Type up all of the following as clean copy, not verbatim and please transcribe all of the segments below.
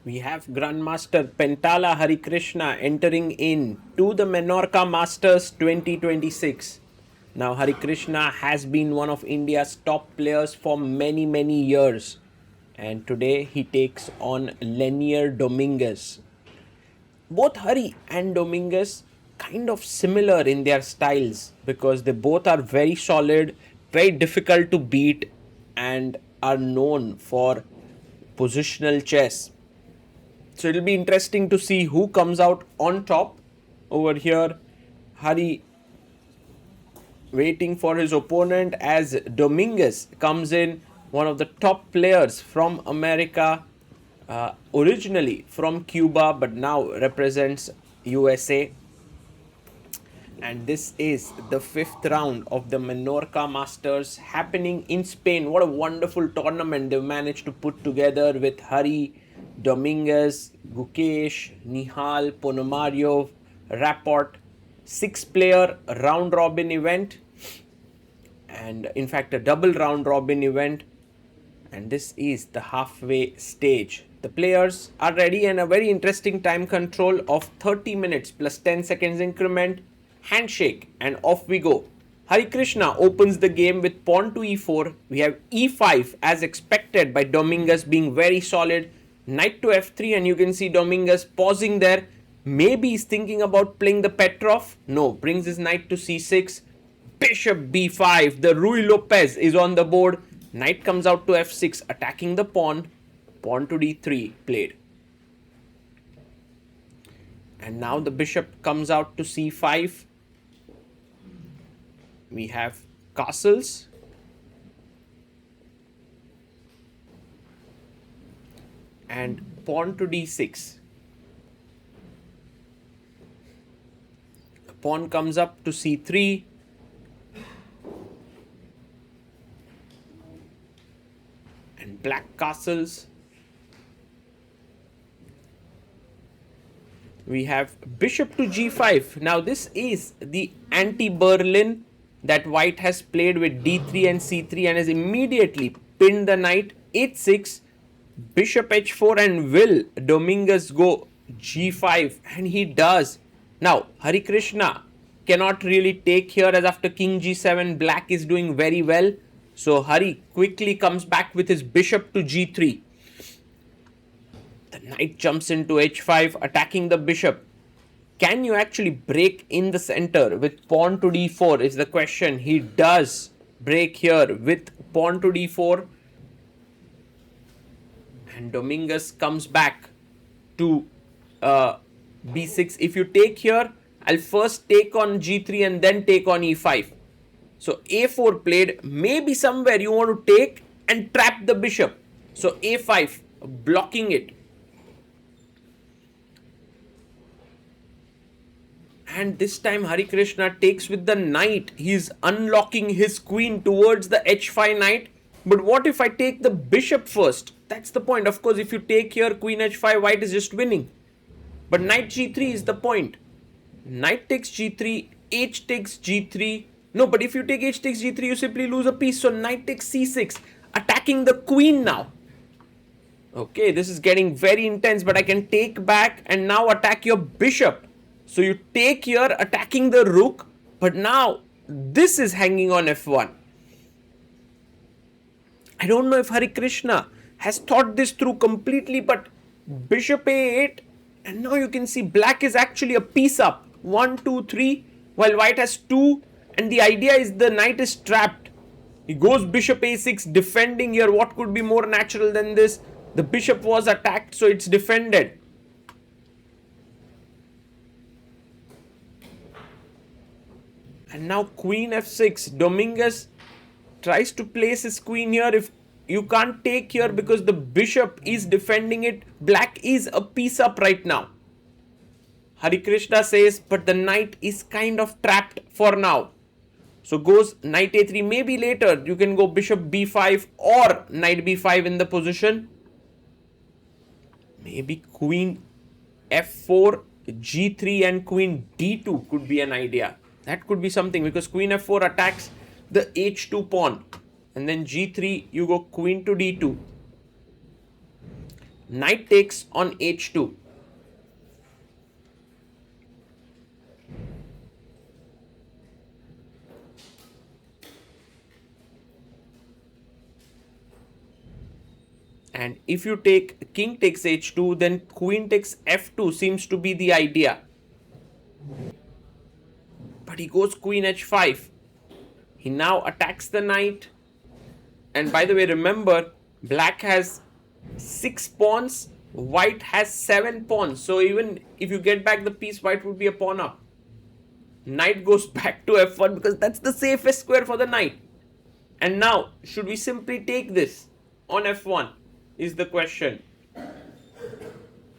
We have Grandmaster Pentala Harikrishna entering in to the Menorca Masters 2026. Now, Harikrishna has been one of India's top players for many years, and today he takes on Leinier Dominguez. Both Hari and Dominguez kind of similar in their styles because they both are very solid, very difficult to beat, and are known for positional chess. So it'll be interesting to see who comes out on top. Over here, Hari waiting for his opponent as Dominguez comes in, one of the top players from America, originally from Cuba, but now represents USA. And this is the 5th round of the Menorca Masters happening in Spain. What a wonderful tournament they've managed to put together with Hari, Dominguez, Gukesh, Nihal, Ponomaryov, Rapport. 6-player round robin event, and in fact a double round robin event, and this is the halfway stage. The players are ready, and a very interesting time control of 30 minutes plus 10 seconds increment, handshake, and off we go. Harikrishna opens the game with pawn to e4. We have e5 as expected by Dominguez being very solid. Knight to f3, and you can see Dominguez pausing there. Maybe he's thinking about playing the Petrov. No, brings his knight to c6. Bishop b5. The Ruy Lopez is on the board. Knight comes out to f6, attacking the pawn. Pawn to d3 played. And now the bishop comes out to c5. We have castles. And pawn to d6. Pawn comes up to c3. And black castles. We have bishop to g5. Now this is the anti-Berlin that white has played with d3 and c3 and has immediately pinned the knight. h6, bishop h4, and will Dominguez go g5? And he does. Now, Harikrishna cannot really take here, as after king g7, black is doing very well. So Hari quickly comes back with his bishop to g3. The knight jumps into h5, attacking the bishop. Can you actually break in the center with pawn to d4 is the question. He does break here with pawn to d4. And Dominguez comes back to b6. If you take here, I'll first take on g3 and then take on e5. So a4 played. Maybe somewhere you want to take and trap the bishop. So a5, blocking it. And this time Harikrishna takes with the knight. He's unlocking his queen towards the h5 knight. But what if I take the bishop first? That's the point. Of course, if you take here queen h5, white is just winning. But knight g3 is the point. Knight takes g3, h takes g3. No, but if you take h takes g3, you simply lose a piece. So knight takes c6, attacking the queen now. Okay, this is getting very intense, but I can take back and now attack your bishop. So you take here, attacking the rook, but now this is hanging on f1. I don't know if Harikrishna has thought this through completely, but bishop a8, and now you can see black is actually a piece up. 1, 2, 3, while white has 2, and the idea is the knight is trapped. He goes bishop a6, defending here. What could be more natural than this? The bishop was attacked, so it's defended. And now queen f6. Dominguez tries to place his queen here. If you can't take here because the bishop is defending it, black is a piece up right now. Harikrishna says, but the knight is kind of trapped for now. So goes knight a3. Maybe later you can go bishop b5 or knight b5 in the position. Maybe queen f4, g3 and queen d2 could be an idea. That could be something, because queen f4 attacks the h2 pawn. And then g3, you go queen to d2. Knight takes on h2. And if you take king takes h2, then queen takes f2 seems to be the idea. But he goes queen h5. He now attacks the knight. And by the way, remember, black has 6 pawns, white has 7 pawns. So even if you get back the piece, white would be a pawn up. Knight goes back to f1 because that's the safest square for the knight. And now, should we simply take this on f1 is the question.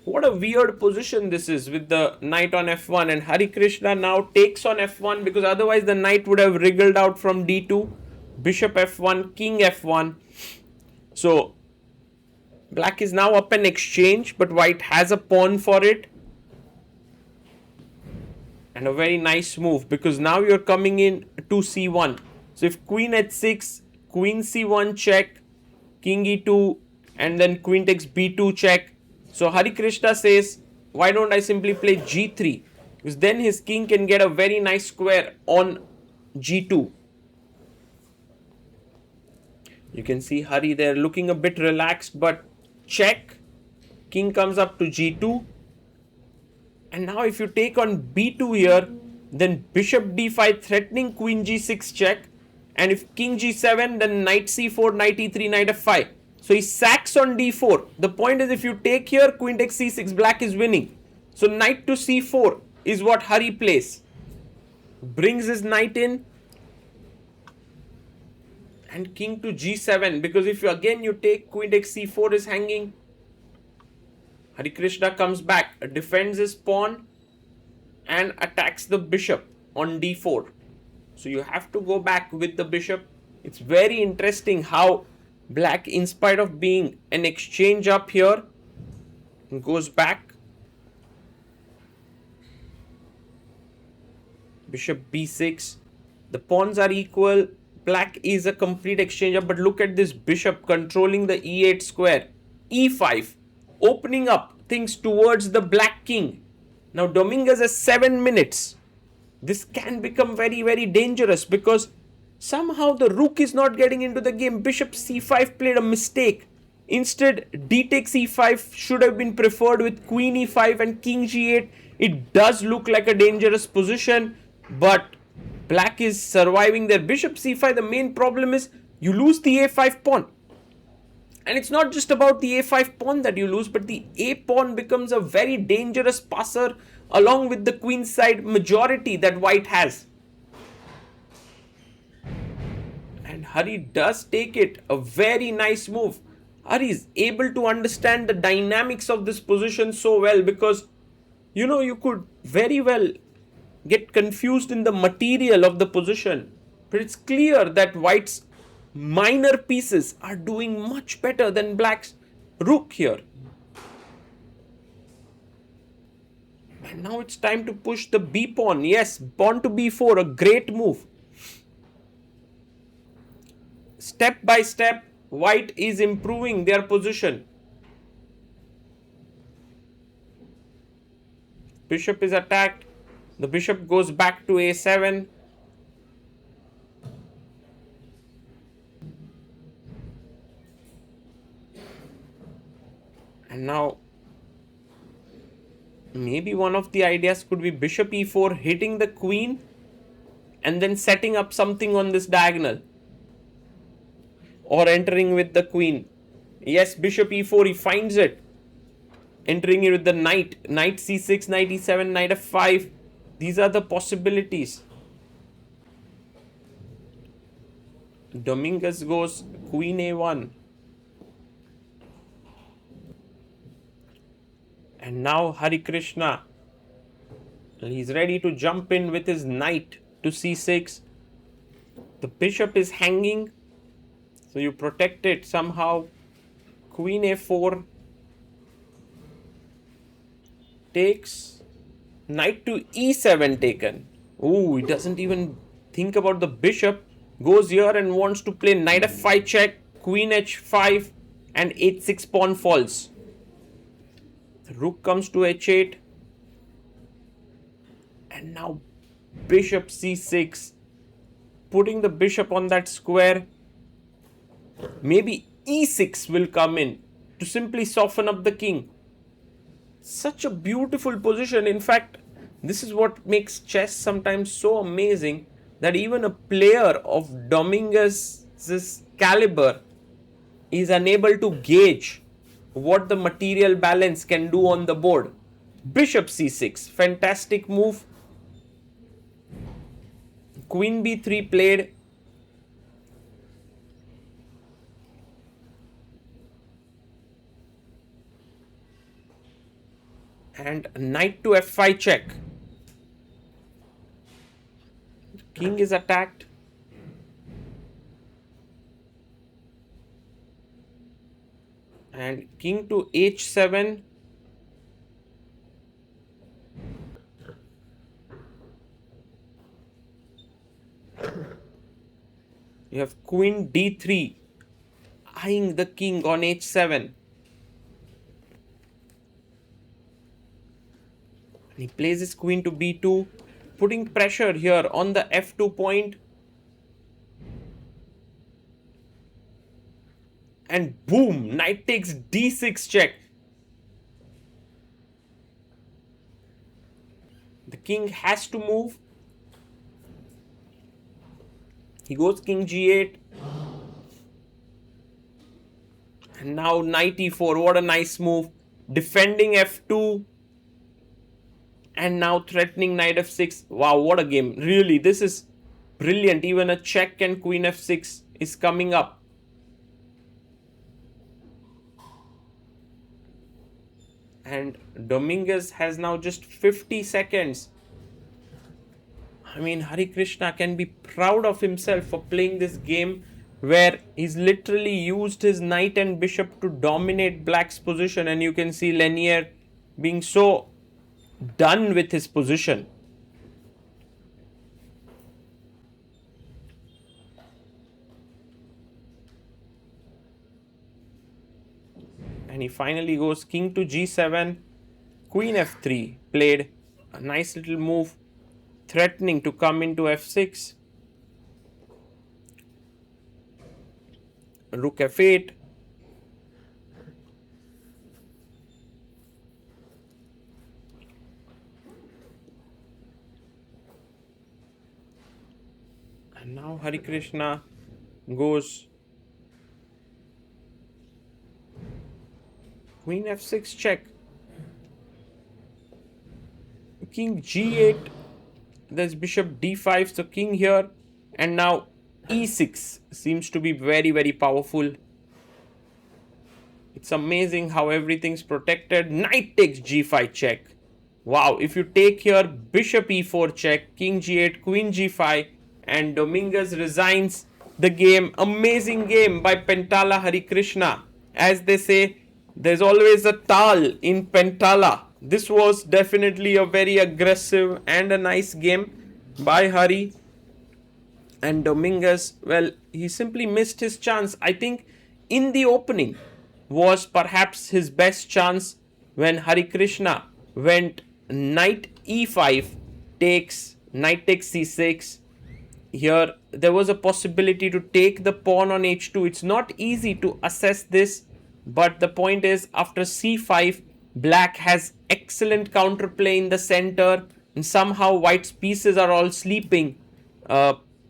What a weird position this is with the knight on f1, and Harikrishna now takes on f1 because otherwise the knight would have wriggled out from d2, bishop f1, king f1. So black is now up an exchange, but white has a pawn for it. And a very nice move because now you're coming in to c1. So if queen h6, queen c1 check, king e2, and then queen takes b2 check. So Harikrishna says, why don't I simply play g3? Because then his king can get a very nice square on g2. You can see Hari there looking a bit relaxed, but check. King comes up to g2. And now if you take on b2 here, then bishop d5 threatening queen g6 check. And if king g7, then knight c4, knight e3, knight f5. So he sacks on d4. The point is, if you take here, queen takes c6, black is winning. So knight to c4 is what Hari plays. Brings his knight in. And king to g7, because if you again you take queen takes c4 is hanging. Harikrishna comes back, defends his pawn and attacks the bishop on d4. So you have to go back with the bishop. It's very interesting how black, in spite of being an exchange up here, goes back. Bishop b6. The pawns are equal. Black is a complete exchange up, but look at this bishop controlling the e8 square. e5, opening up things towards the black king. Now Dominguez has 7 minutes. This can become very, very dangerous because somehow the rook is not getting into the game. Bishop c5 played a mistake. Instead, d takes e5 should have been preferred with queen e5 and king g8. It does look like a dangerous position, but black is surviving there. Bishop c5, the main problem is you lose the a5 pawn. And it's not just about the a5 pawn that you lose, but the a pawn becomes a very dangerous passer along with the queen side majority that white has. And Hari does take it, a very nice move. Hari is able to understand the dynamics of this position so well because, you know, you could very well get confused in the material of the position. But it's clear that white's minor pieces are doing much better than black's rook here. And now it's time to push the b pawn. Yes, pawn to b4, a great move. Step by step, white is improving their position. Bishop is attacked. The bishop goes back to a7. And now, maybe one of the ideas could be bishop e4, hitting the queen and then setting up something on this diagonal. Or entering with the queen. Yes, bishop e4, he finds it. Entering it with the knight. Knight c6, knight e7, knight f5. These are the possibilities. Dominguez goes queen a1. And now Harikrishna, he's ready to jump in with his knight to c6. The bishop is hanging. So you protect it somehow. Queen a4 takes. Knight to e7 taken. Ooh, he doesn't even think about the bishop. Goes here and wants to play knight f5 check, queen h5 and h6 pawn falls. Rook comes to h8. And now bishop c6. Putting the bishop on that square. Maybe e6 will come in to simply soften up the king. Such a beautiful position. In fact, this is what makes chess sometimes so amazing, that even a player of Dominguez's caliber is unable to gauge what the material balance can do on the board. Bishop c6, fantastic move. Queen b3 played. And knight to f5 check. King is attacked. And king to h7. You have queen d3 eyeing the king on h7. He plays his queen to b2, putting pressure here on the f2 point. And boom, knight takes d6 check. The king has to move. He goes king g8. And now knight e4. What a nice move. Defending f2. And now threatening knight f6. Wow, what a game. Really, this is brilliant. Even a check and queen f6 is coming up. And Dominguez has now just 50 seconds. I mean, Harikrishna can be proud of himself for playing this game where he's literally used his knight and bishop to dominate black's position. And you can see Leinier being so done with his position. And he finally goes king to g7, queen f3 played. A nice little move, threatening to come into f6. Rook f8. And now Harikrishna goes queen f6 check. King g8. There's bishop d5. So king here. And now e6 seems to be very, very powerful. It's amazing how everything's protected. Knight takes g5 check. Wow, if you take here bishop e4 check, king g8, queen g5, and Dominguez resigns the game. Amazing game by Pentala Harikrishna. As they say, there's always a tal in Pentala. This was definitely a very aggressive and a nice game by Hari. And Dominguez, well, he simply missed his chance. I think in the opening was perhaps his best chance when Harikrishna went knight e5 takes, knight takes c6. Here there was a possibility to take the pawn on h2. It's not easy to assess this, but the point is after c5, black has excellent counterplay in the center, and somehow white's pieces are all sleeping.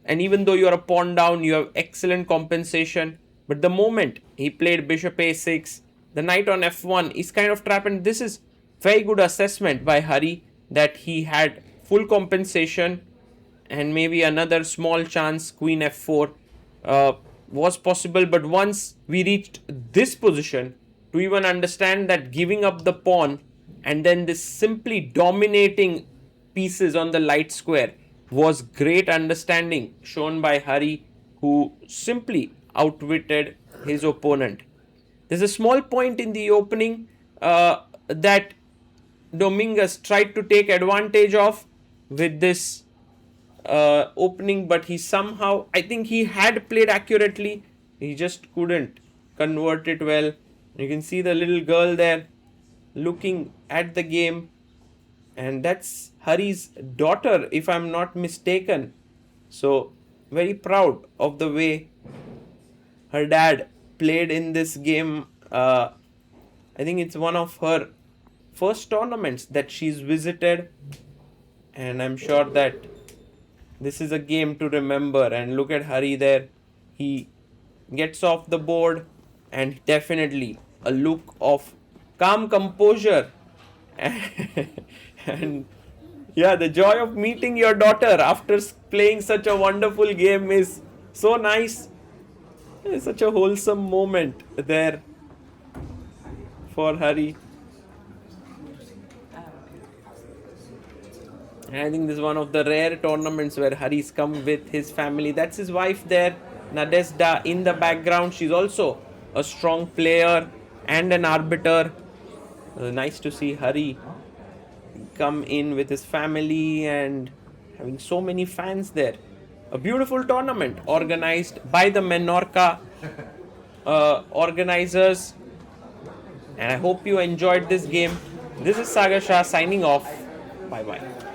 And even though you're a pawn down, you have excellent compensation. But the moment he played bishop a6, the knight on f1 is kind of trapped. And this is very good assessment by Hari, that he had full compensation, and maybe another small chance queen f4 was possible. But once we reached this position, to even understand that giving up the pawn and then this simply dominating pieces on the light square was great understanding shown by Hari, who simply outwitted his opponent. There's a small point in the opening that Dominguez tried to take advantage of with this opening, but he somehow, I think he had played accurately, he just couldn't convert it well. You can see the little girl there looking at the game, and that's Hari's daughter, if I'm not mistaken. So, very proud of the way her dad played in this game. I think it's one of her first tournaments that she's visited, and I'm sure that this is a game to remember. And look at Hari there. He gets off the board, and definitely a look of calm composure. And yeah, the joy of meeting your daughter after playing such a wonderful game is so nice. It's such a wholesome moment there for Hari. And I think this is one of the rare tournaments where Hari's come with his family. That's his wife there, Nadezhda, in the background. She's also a strong player and an arbiter. Nice to see Hari come in with his family and having so many fans there. A beautiful tournament organized by the Menorca organizers. And I hope you enjoyed this game. This is Sagar Shah signing off. Bye bye.